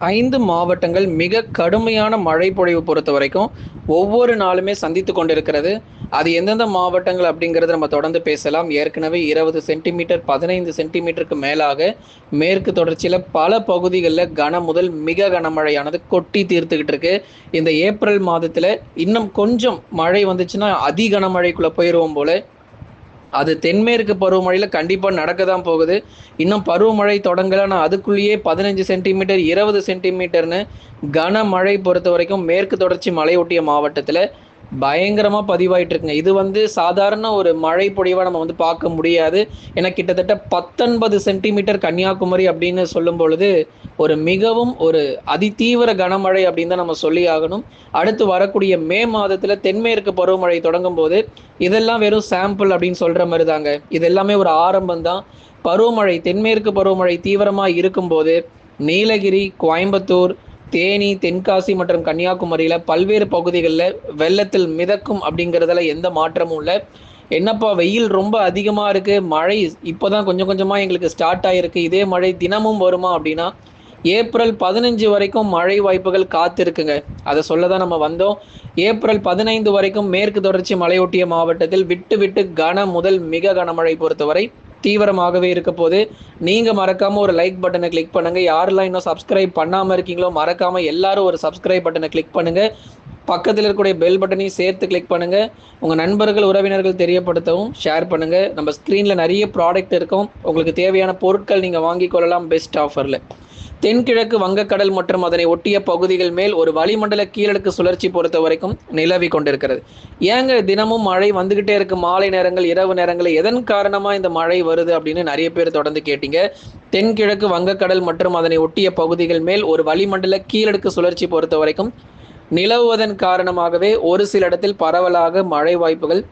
5 மாவட்டங்கள் மிக கடுமையான மழை பொழிவு பொறுத்தவரைக்கும், ஒவ்வொரு நாளுமே சந்தித்துக் கொண்டிருக்கிறது. அது எந்தெந்த மாவட்டங்கள் அப்படிங்கிறத நம்ம தொடர்ந்து பேசலாம். ஏற்கனவே 20 சென்டிமீட்டர், 15 சென்டிமீட்டருக்கு மேலாக மேற்கு தொடர்ச்சியில பல பகுதிகள்ல முதல் மிக கனமழையானது கொட்டி தீர்த்துக்கிட்டு இருக்கு. இந்த ஏப்ரல் மாதத்துல இன்னும் கொஞ்சம் மழை வந்துச்சுன்னா, அதி கனமழைக்குள்ள போயிருவோம் போல. அது தென்மேற்கு பருவமழையில கண்டிப்பா நடக்க தான் போகுது. இன்னும் பருவமழை தொடங்கல. ஆனா அதுக்குள்ளேயே 15 சென்டிமீட்டர், 20 சென்டிமீட்டர்ன்னு கனமழை பொறுத்தவரைக்கும் மேற்கு தொடர்ச்சி மலையொட்டிய மாவட்டத்தில பயங்கரமா பதிவாயிட்டு இருக்குங்க. இது சாதாரண ஒரு மழை பொழிவா நம்ம பார்க்க முடியாது. ஏன்னா கிட்டத்தட்ட 19 சென்டிமீட்டர் கன்னியாகுமரி அப்படின்னு சொல்லும் பொழுது, மிகவும் ஒரு அதிதீவிர கனமழை அப்படின்னு தான் நம்ம சொல்லி ஆகணும். அடுத்து வரக்கூடிய மே மாதத்தில தென்மேற்கு பருவமழை தொடங்கும்போது, இதெல்லாம் வெறும் சாம்பிள் அப்படின்னு சொல்ற மாரி தாங்க. இது எல்லாமே ஒரு ஆரம்பம் தான். பருவமழை தென்மேற்கு பருவமழை தீவிரமா இருக்கும்போது, நீலகிரி, கோயம்புத்தூர், தேனி, தென்காசி மற்றும் கன்னியாகுமரியில பல்வேறு பகுதிகள்ல வெள்ளத்தில் மிதக்கும் அப்படிங்கிறதுல எந்த மாற்றமும் இல்ல. என்னப்பா வெயில் ரொம்ப அதிகமா இருக்கு. மழை இப்பதான் கொஞ்சம் கொஞ்சமா எங்களுக்கு ஸ்டார்ட் ஆயிருக்கு. இதே மழை தினமும் வருமா அப்படின்னா, ஏப்ரல் 15 வரைக்கும் மழை வாய்ப்புகள் காத்திருக்குங்க. அத சொல்ல தான் நம்ம வந்தோம். ஏப்ரல் 15 வரைக்கும் மேற்கு தொடர்ச்சி மலையொட்டிய மாவட்டத்தில் விட்டு விட்டு முதல் மிக கனமழை பொறுத்தவரை தீவிரமாகவே இருக்க போது. நீங்க மறக்காம ஒரு லைக் பட்டனை கிளிக் பண்ணுங்க. யாரெல்லாம் இன்னும் சப்ஸ்கிரைப் பண்ணாம இருக்கீங்களோ மறக்காம எல்லாரும் ஒரு சப்ஸ்கிரைப் பட்டனை கிளிக் பண்ணுங்க. பக்கத்தில் இருக்கக்கூடிய பெல் பட்டனையும் சேர்த்து கிளிக் பண்ணுங்க. உங்க நண்பர்கள், உறவினர்கள் தெரியப்படுத்தவும் ஷேர் பண்ணுங்க. நம்ம ஸ்க்ரீன்ல நிறைய ப்ராடக்ட் இருக்கும். உங்களுக்கு தேவையான பொருட்கள் நீங்க வாங்கிக் கொள்ளலாம் பெஸ்ட் ஆஃபர்ல. தென்கிழக்கு வங்கக்கடல் மற்றும் அதனை ஒட்டிய பகுதிகள் மேல் ஒரு வளிமண்டல கீழடுக்கு சுழற்சி பொறுத்த வரைக்கும் நிலவி கொண்டிருக்கிறது. ஏங்க தினமும் மழை வந்துகிட்டே இருக்கு, மாலை நேரங்கள், இரவு நேரங்கள், எதன் காரணமா இந்த மழை வருது அப்படின்னு நிறைய பேர் தொடர்ந்து கேட்டீங்க. தென்கிழக்கு வங்கக்கடல் மற்றும் அதனை ஒட்டிய பகுதிகள் மேல் ஒரு வளிமண்டல கீழடுக்கு சுழற்சி பொறுத்த வரைக்கும் நிலவுவதன் காரணமாகவே ஒரு சில இடத்தில் பரவலாக மழை வாய்ப்புகள்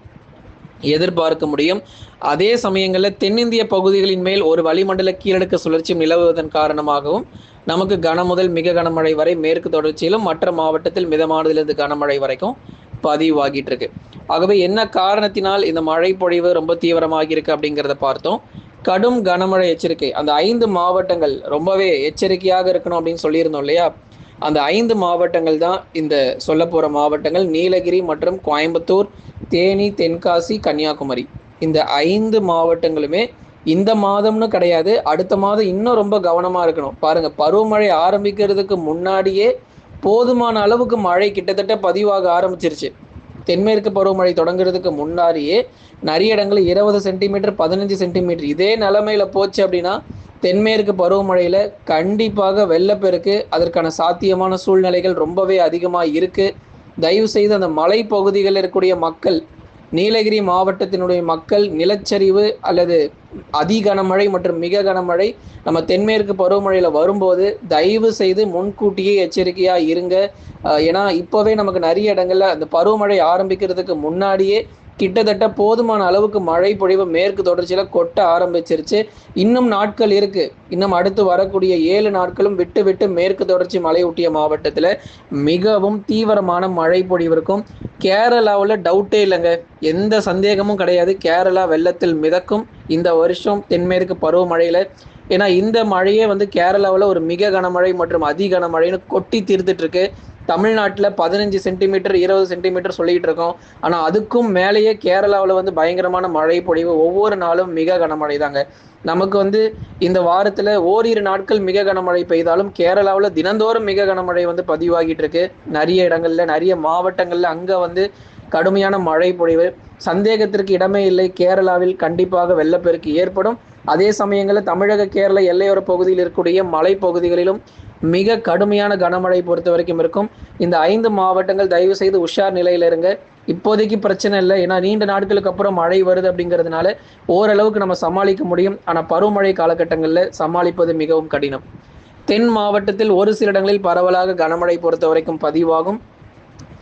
எதிர்பார்க்க முடியும். அதே சமயங்களில் தென்னிந்திய பகுதிகளின் மேல் ஒரு வளிமண்டல கீழடுக்கு சுழற்சி நிலவுவதன் காரணமாகவும் நமக்கு கனமுதல் மிக கனமழை வரை மேற்கு தொடர்ச்சியிலும் மற்ற மாவட்டத்தில் மிதமானதிலிருந்து கனமழை வரைக்கும் பதிவாகிட்டு இருக்கு. ஆகவே என்ன காரணத்தினால் இந்த மழை பொழிவு ரொம்ப தீவிரமாகி இருக்கு அப்படிங்கிறத பார்த்தோம். கடும் கனமழை எச்சரிக்கை அந்த 5 மாவட்டங்கள் ரொம்பவே எச்சரிக்கையாக இருக்கணும் அப்படின்னு சொல்லியிருந்தோம் இல்லையா? அந்த 5 மாவட்டங்கள் தான் இந்த சொல்ல போற மாவட்டங்கள். நீலகிரி மற்றும் கோயம்புத்தூர், தேனி, தென்காசி, கன்னியாகுமரி. இந்த 5 மாவட்டங்களுமே இந்த மாதம்னு கிடையாது. அடுத்த மாதம் இன்னும் ரொம்ப கவனமா இருக்கணும். பாருங்க, பருவமழை ஆரம்பிக்கிறதுக்கு முன்னாடியே போதுமான அளவுக்கு மழை கிட்டத்தட்ட பதிவாக ஆரம்பிச்சிருச்சு. தென்மேற்கு பருவமழை தொடங்குறதுக்கு முன்னாடியே நிறைய இடங்களில் 20 சென்டிமீட்டர், 15 சென்டிமீட்டர் இதே நிலைமையில போச்சு அப்படின்னா தென்மேற்கு பருவமழையில கண்டிப்பாக வெள்ளப்பெருக்கு அதற்கான சாத்தியமான சூழ்நிலைகள் ரொம்பவே அதிகமாக இருக்கு. தயவு செய்து அந்த மலை பகுதிகளில் இருக்கக்கூடிய மக்கள், நீலகிரி மாவட்டத்தினுடைய மக்கள் நிலச்சரிவு அல்லது அதி கனமழை மற்றும் மிக கனமழை நம்ம தென்மேற்கு பருவமழையில வரும்போது தயவு செய்து முன்கூட்டியே எச்சரிக்கையா இருங்க. ஏன்னா இப்பவே நமக்கு நிறைய இடங்கள்ல அந்த பருவமழை ஆரம்பிக்கிறதுக்கு முன்னாடியே கிட்டத்தட்ட போதுமான அளவுக்கு மழை பொழிவு மேற்கு தொடர்ச்சியில கொட்ட ஆரம்பிச்சிருச்சு. இன்னும் நாட்கள் இருக்கு. இன்னும் அடுத்து வரக்கூடிய 7 நாட்களும் விட்டு விட்டு மேற்கு தொடர்ச்சி மலையொட்டிய மாவட்டத்துல மிகவும் தீவிரமான மழை பொழிவு இருக்கும். கேரளாவில் டவுட்டே இல்லைங்க, எந்த சந்தேகமும் கிடையாது. கேரளா வெள்ளத்தில் மிதக்கும் இந்த வருஷம் தென்மேற்கு பருவமழையில. ஏன்னா இந்த மழையே கேரளாவில் ஒரு மிக கனமழை மற்றும் அதி கனமழைன்னு கொட்டி தீர்த்துட்டு இருக்கு. தமிழ்நாட்டில் 15 சென்டிமீட்டர், 20 சென்டிமீட்டர் சொல்லிட்டு இருக்கோம். ஆனால் அதுக்கும் மேலேயே கேரளாவில் பயங்கரமான மழை பொழிவு. ஒவ்வொரு நாளும் மிக கனமழை தாங்க. நமக்கு இந்த வாரத்தில் ஓரிரு நாட்கள் மிக கனமழை பெய்தாலும் கேரளாவில் தினந்தோறும் மிக கனமழை பதிவாகிட்டு இருக்கு. நிறைய இடங்கள்ல, நிறைய மாவட்டங்கள்ல அங்கே கடுமையான மழை பொழிவு. சந்தேகத்திற்கு இடமே இல்லை, கேரளாவில் கண்டிப்பாக வெள்ளப்பெருக்கு ஏற்படும். அதே சமயங்களில் தமிழக கேரள எல்லையோர பகுதியில் இருக்கக்கூடிய மலை பகுதிகளிலும் மிக கடுமையான கனமழை பொறுத்த வரைக்கும் இருக்கும். இந்த 5 மாவட்டங்கள் தயவு செய்து உஷார் நிலையில இருங்க. இப்போதைக்கு பிரச்சனை இல்லை, ஏன்னா நீண்ட நாட்களுக்கு அப்புறம் மழை வருது அப்படிங்கிறதுனால ஓரளவுக்கு நம்ம சமாளிக்க முடியும். ஆனால் பருவமழை காலகட்டங்களில் சமாளிப்பது மிகவும் கடினம். தென் மாவட்டத்தில் ஒரு சில இடங்களில் பரவலாக கனமழை பொறுத்த வரைக்கும் பதிவாகும்.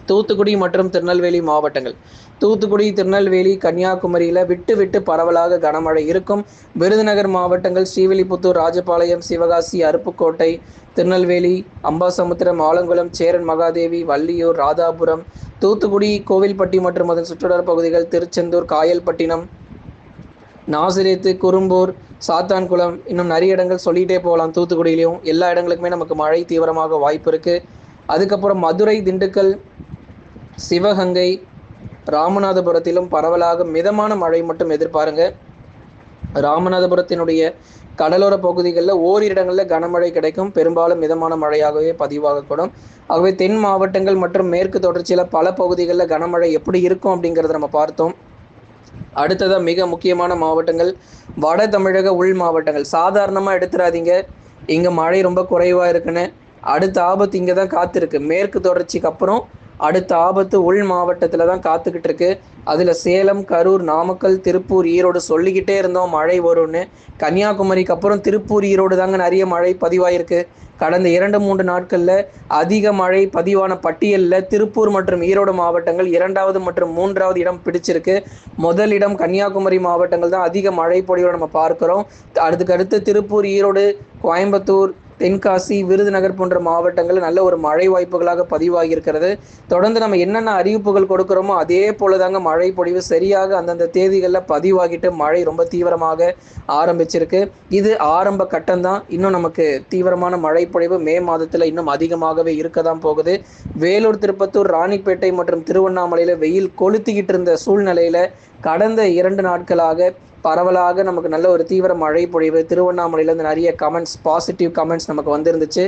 தூத்துக்குடி மற்றும் திருநெல்வேலி மாவட்டங்கள், தூத்துக்குடி, திருநெல்வேலி, கன்னியாகுமரியில விட்டு விட்டு பரவலாக கனமழை இருக்கும். விருதுநகர் மாவட்டங்கள் ஸ்ரீவில்லிபுத்தூர், ராஜபாளையம், சிவகாசி, அருப்புக்கோட்டை, திருநெல்வேலி, அம்பாசமுத்திரம், ஆலங்குளம், சேரன் மகாதேவி, வள்ளியூர், ராதாபுரம், தூத்துக்குடி, கோவில்பட்டி மற்றும் அதன் சுற்றுவட்டார பகுதிகள், திருச்செந்தூர், காயல்பட்டினம், நாசிரேத்து, குறும்பூர், சாத்தான்குளம், இன்னும் நிறைய இடங்கள் சொல்லிகிட்டே போகலாம். தூத்துக்குடியிலையும் எல்லா இடங்களுக்குமே நமக்கு மழை தீவிரமாக வாய்ப்பு இருக்குது. அதுக்கப்புறம் மதுரை, திண்டுக்கல், சிவகங்கை, ராமநாதபுரத்திலும் பரவலாக மிதமான மழை மட்டும் எதிர்பாருங்க. ராமநாதபுரத்தினுடைய கடலோர பகுதிகளில் ஓரிரு இடங்களில் கனமழை கிடைக்கும். பெரும்பாலும் மிதமான மழையாகவே பதிவாகக்கூடும். ஆகவே தென் மாவட்டங்கள் மற்றும் மேற்கு தொடர்ச்சியில் பல பகுதிகளில் கனமழை எப்படி இருக்கும் அப்படிங்கிறத நம்ம பார்த்தோம். அடுத்ததாக மிக முக்கியமான மாவட்டங்கள் வட தமிழக உள் மாவட்டங்கள். சாதாரணமாக எடுத்துடாதீங்க இங்கே மழை ரொம்ப குறைவாக இருக்குன்னு. அடுத்த ஆபத்து இங்கே தான் காத்திருக்கு. மேற்கு தொடர்ச்சிக்கு அப்புறம் அடுத்த ஆபத்து உள் மாவட்டத்தில் தான் காத்துக்கிட்டு இருக்கு. அதில் சேலம், கரூர், நாமக்கல், திருப்பூர், ஈரோடு சொல்லிக்கிட்டே இருந்தோம் மழை வரும்னு. கன்னியாகுமரிக்கு அப்புறம் திருப்பூர், ஈரோடு தாங்க நிறைய மழை பதிவாயிருக்கு. கடந்த 2-3 நாட்களில் அதிக மழை பதிவான பட்டியலில் திருப்பூர் மற்றும் ஈரோடு மாவட்டங்கள் 2வது மற்றும் 3வது இடம் பிடிச்சிருக்கு. முதலிடம் கன்னியாகுமரி மாவட்டங்கள் தான் அதிக மழை பொழிவை நம்ம பார்க்குறோம். அடுத்து திருப்பூர், ஈரோடு, கோயம்புத்தூர், தென்காசி, விருதுநகர் போன்ற மாவட்டங்கள் நல்ல ஒரு மழை வாய்ப்புகளாக பதிவாகி இருக்கிறது. தொடர்ந்து நம்ம என்னென்ன அறிவிப்புகள் கொடுக்குறோமோ அதே போல தாங்க மழை பொழிவு சரியாக அந்தந்த தேதிகளில் பதிவாகிட்டு மழை ரொம்ப தீவிரமாக ஆரம்பிச்சிருக்கு. இது ஆரம்ப கட்டம்தான். இன்னும் நமக்கு தீவிரமான மழை பொழிவு மே மாதத்தில் இன்னும் அதிகமாகவே இருக்க தான் போகுது. வேலூர், திருப்பத்தூர், ராணிப்பேட்டை மற்றும் திருவண்ணாமலையில் வெயில் கொளுத்திக்கிட்டு இருந்த சூழ்நிலையில் கடந்த 2 நாட்களாக பரவலாக நமக்கு நல்ல ஒரு தீவிர மழை பொழிவு. திருவண்ணாமலையிலேருந்து நிறைய கமெண்ட்ஸ், பாசிட்டிவ் கமெண்ட்ஸ் நமக்கு வந்துருந்துச்சு.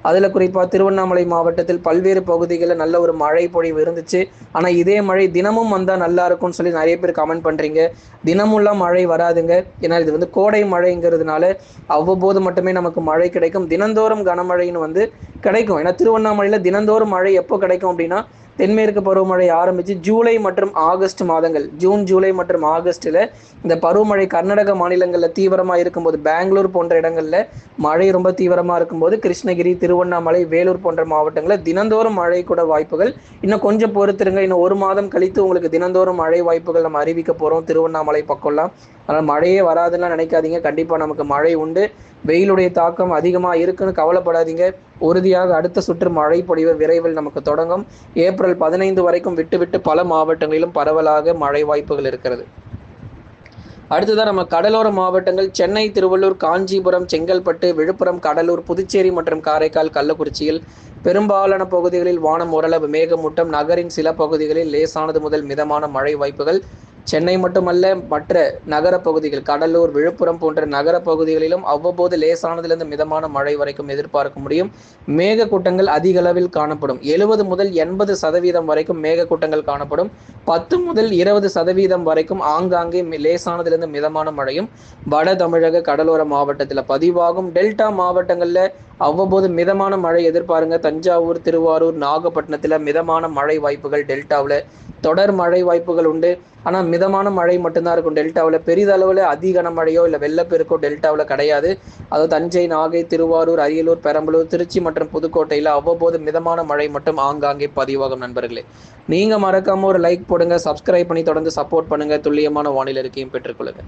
அதில் குறிப்பாக திருவண்ணாமலை மாவட்டத்தில் பல்வேறு பகுதிகளில் நல்ல ஒரு மழை பொழிவு இருந்துச்சு. ஆனால் இதே மழை தினமும் வந்தால் நல்லா இருக்கும்னு சொல்லி நிறைய பேர் கமெண்ட் பண்ணுறீங்க. தினமுல்லாம் மழை வராதுங்க. ஏன்னா இது வந்து கோடை மழைங்கிறதுனால அவ்வப்போது மட்டுமே நமக்கு மழை கிடைக்கும். தினந்தோறும் கனமழைன்னு கிடைக்கும். ஏன்னா திருவண்ணாமலையில் தினந்தோறும் மழை எப்போ கிடைக்கும் அப்படின்னா தென்மேற்கு பருவமழை ஆரம்பித்து ஜூலை மற்றும் ஆகஸ்ட் மாதங்கள், ஜூன், ஜூலை மற்றும் ஆகஸ்ட்டில் இந்த பருவமழை கர்நாடக மாநிலங்களில் தீவிரமாக இருக்கும்போது, பெங்களூர் போன்ற இடங்களில் மழை ரொம்ப தீவிரமாக இருக்கும்போது கிருஷ்ணகிரி, திருவண்ணாமலை, வேலூர் போன்ற மாவட்டங்களில் தினந்தோறும் மழை கூட வாய்ப்புகள். இன்னும் கொஞ்சம் பொறுத்துருங்க. இன்னும் 1 மாதம் கழித்து உங்களுக்கு தினந்தோறும் மழை வாய்ப்புகள் நம்ம அறிவிக்க போகிறோம் திருவண்ணாமலை பக்கம்லாம். அதனால் மழையே வராதுன்னா நினைக்காதீங்க. கண்டிப்பாக நமக்கு மழை உண்டு. வெயிலுடைய தாக்கம் அதிகமாக இருக்குன்னு கவலைப்படாதீங்க. உறுதியாக அடுத்த சுற்று மழை பொழிவு விரைவில் நமக்கு தொடங்கும். ஏப்ரல் 15 வரைக்கும் விட்டு பல மாவட்டங்களிலும் பரவலாக மழை வாய்ப்புகள் இருக்கிறது. அடுத்ததான் நம்ம கடலோர மாவட்டங்கள் சென்னை, திருவள்ளூர், காஞ்சிபுரம், செங்கல்பட்டு, விழுப்புரம், கடலூர், புதுச்சேரி மற்றும் காரைக்கால், கள்ளக்குறிச்சியில் பெரும்பாலான பகுதிகளில் வானம் ஓரளவு மேகமூட்டம். நகரின் சில பகுதிகளில் லேசானது முதல் மிதமான மழை வாய்ப்புகள். சென்னை மட்டுமல்ல, மற்ற நகர பகுதிகள் கடலூர், விழுப்புரம் போன்ற நகர பகுதிகளிலும் அவ்வப்போது லேசானதிலிருந்து மிதமான மழை வரைக்கும் எதிர்பார்க்க முடியும். மேகக்கூட்டங்கள் அதிக அளவில் காணப்படும். 70 முதல் 80% வரைக்கும் மேகக்கூட்டங்கள் காணப்படும். 10 முதல் 20% வரைக்கும் ஆங்காங்கே லேசானதிலிருந்து மிதமான மழையும் வட தமிழக கடலோர மாவட்டத்தில் பதிவாகும். டெல்டா மாவட்டங்களில் அவ்வப்போது மிதமான மழை எதிர்பாருங்க. தஞ்சாவூர், திருவாரூர், நாகப்பட்டினத்தில் மிதமான மழை வாய்ப்புகள். டெல்டாவில் தொடர் மழை வாய்ப்புகள் உண்டு. ஆனால் மிதமான மழை மட்டும்தான் இருக்கும் டெல்டாவில். பெரிதளவில் அதிக மழையோ இல்லை வெள்ளப்பெருக்கோ டெல்டாவில் கிடையாது. அதாவது தஞ்சை, நாகை, திருவாரூர், அரியலூர், பெரம்பலூர், திருச்சி மற்றும் புதுக்கோட்டையில் அவ்வப்போது மிதமான மழை மட்டும் ஆங்காங்கே பதிவாகும். நண்பர்களே, நீங்கள் மறக்காமல் ஒரு லைக் போடுங்க, சப்ஸ்கிரைப் பண்ணி தொடர்ந்து சப்போர்ட் பண்ணுங்கள். துல்லியமான வானிலை அறிக்கையும் பெற்றுக்கொள்ளுங்க.